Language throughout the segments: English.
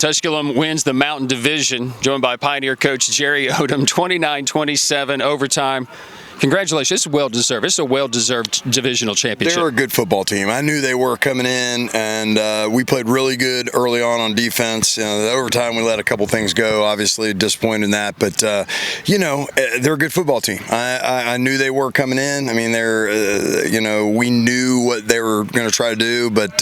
Tusculum wins the Mountain Division, joined by Pioneer coach Jerry Odom, 29-27 overtime. Congratulations. It's well-deserved. It's a well-deserved divisional championship. They were a good football team. I knew they were coming in, and we played really good early on defense. You know, the overtime, we let a couple things go. Obviously, disappointed in that. But, they're a good football team. I knew they were coming in. I mean, we knew what they were going to try to do. But,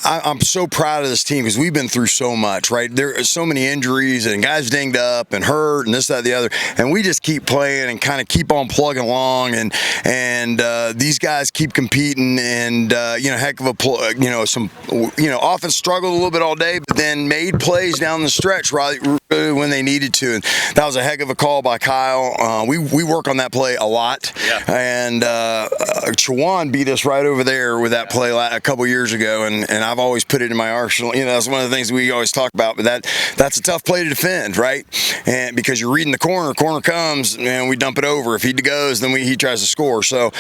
I'm so proud of this team because we've been through so much, right? There are so many injuries and guys dinged up and hurt and this, that, the other. And we just keep playing and kind of keep on plugging along, and these guys keep competing, and heck of a some offense struggled a little bit all day, but then made plays down the stretch right when they needed to, and that was a heck of a call by Kyle. We work on that play a lot, and Chawan beat us right over there with that play a couple years ago, and I've always put it in my arsenal. That's one of the things we always talk about, but that's a tough play to defend, right? And because you're reading the corner comes, and we dump it over. If he goes, then he tries to score. So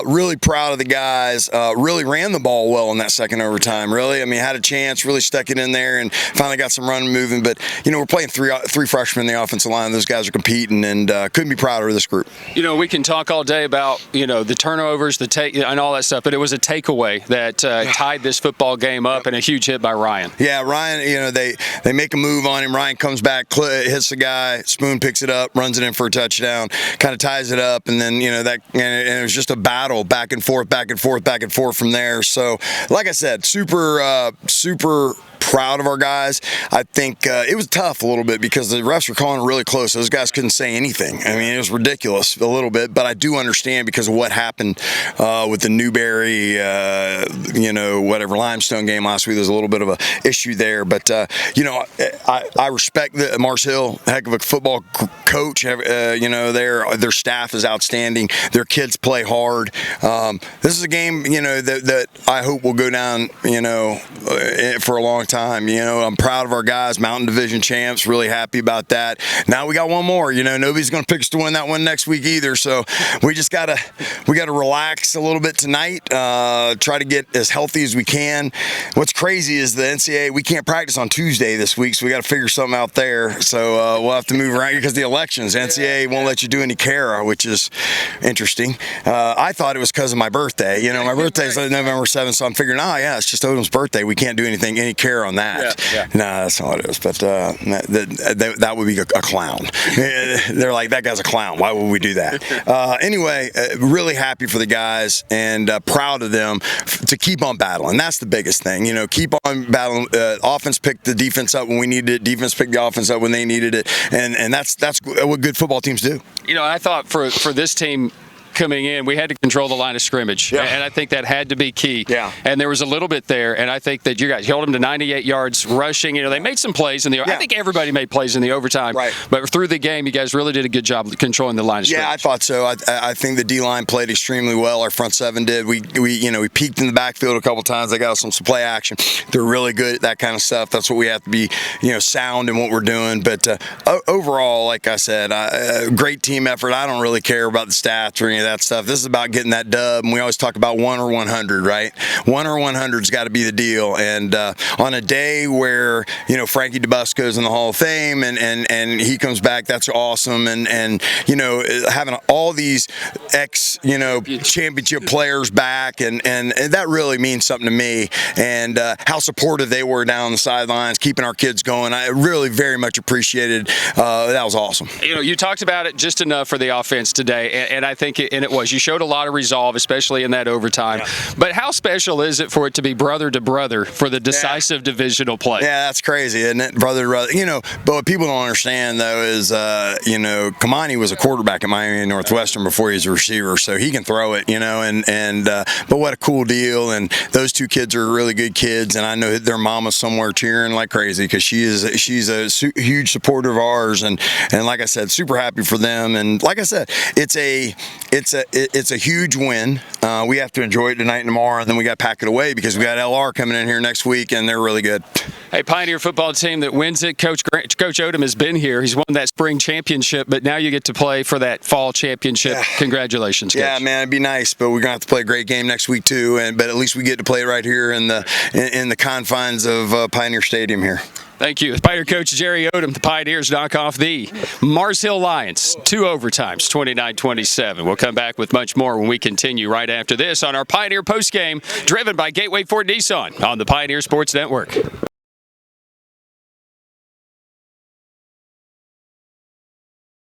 really proud of the guys. Really ran the ball well in that second overtime. Really, I mean, had a chance, really stuck it in there, and finally got some run moving. But we're playing three freshmen in the offensive line. Those guys are competing, and couldn't be prouder of this group. We can talk all day about the turnovers, the take, and all that stuff, but it was a takeaway that tied this football game up, and a huge hit by Ryan. Yeah, Ryan. They make a move on him. Ryan comes back, hits the guy. Spoon picks it up, runs it in for a touchdown. Kind of ties it up, and then and it was just a battle back and forth from there. So, like I said, super proud of our guys. I think it was tough a little bit because the refs were calling it really close. Those guys couldn't say anything. I mean, it was ridiculous a little bit, but I do understand because of what happened with the Newberry, whatever Limestone game last week. There's a little bit of a issue there, but I respect Mars Hill, heck of a football coach. Their staff is outstanding. Their kids play hard. This is a game, that I hope will go down, for a long time. I'm proud of our guys, Mountain Division champs, really happy about that. Now we got one more, nobody's going to pick us to win that one next week either. So we just got to relax a little bit tonight, try to get as healthy as we can. What's crazy is the NCAA, we can't practice on Tuesday this week, so we got to figure something out there. So we'll have to move around because the elections, NCAA won't let you do any CARA, which is interesting. I thought it was because of my birthday. My birthday is November 7th, so I'm figuring, it's just Odom's birthday. We can't do any CARA on that. No, that's not what it is. But that would be a clown. They're like, that guy's a clown. Why would we do that? Anyway, really happy for the guys and proud of them to keep on battling. That's the biggest thing. Keep on battling. Offense picked the defense up when we needed it. Defense picked the offense up when they needed it. And that's what good football teams do. I thought for this team coming in, we had to control the line of scrimmage, and I think that had to be key. And there was a little bit there, and I think that you guys held them to 98 yards rushing. They made some plays in the. I think everybody made plays in the overtime, but through the game, you guys really did a good job controlling the line of scrimmage. I thought so. I think the D line played extremely well. Our front seven did. We peaked in the backfield a couple times. They got us some play action. They're really good at that kind of stuff. That's what we have to be, sound in what we're doing. But overall, like I said, great team effort. I don't really care about the stats or any of that stuff. This is about getting that dub, and we always talk about 1 or 100, right? 1 or 100's got to be the deal. And on a day where Frankie DeBusco's in the Hall of Fame and he comes back, that's awesome. And having all these championship players back, and that really means something to me. And how supportive they were down on the sidelines, keeping our kids going. I really very much appreciated. That was awesome. You talked about it just enough for the offense today, and I think it was. You showed a lot of resolve, especially in that overtime. But how special is it for it to be brother to brother for the decisive divisional play? Yeah, that's crazy, isn't it? Brother to brother. But what people don't understand, though, is, Kamani was a quarterback at Miami Northwestern before he was a receiver, so he can throw it, but what a cool deal. And those two kids are really good kids, and I know their mama's somewhere cheering like crazy because she's a huge supporter of ours. And like I said, super happy for them. And like I said, it's it's a huge win. We have to enjoy it tonight and tomorrow, and then we got to pack it away because we got LR coming in here next week, and they're really good. Hey, Pioneer football team that wins it. Coach Odom has been here. He's won that spring championship, but now you get to play for that fall championship. Yeah. Congratulations, Coach. Yeah, man, it'd be nice, but we're gonna have to play a great game next week too. But at least we get to play right here in the confines of Pioneer Stadium here. Thank you. Pioneer coach Jerry Odom. The Pioneers knock off the Mars Hill Lions. 2 overtimes, 29-27. We'll come back with much more when we continue right after this on our Pioneer postgame, driven by Gateway Ford Nissan on the Pioneer Sports Network.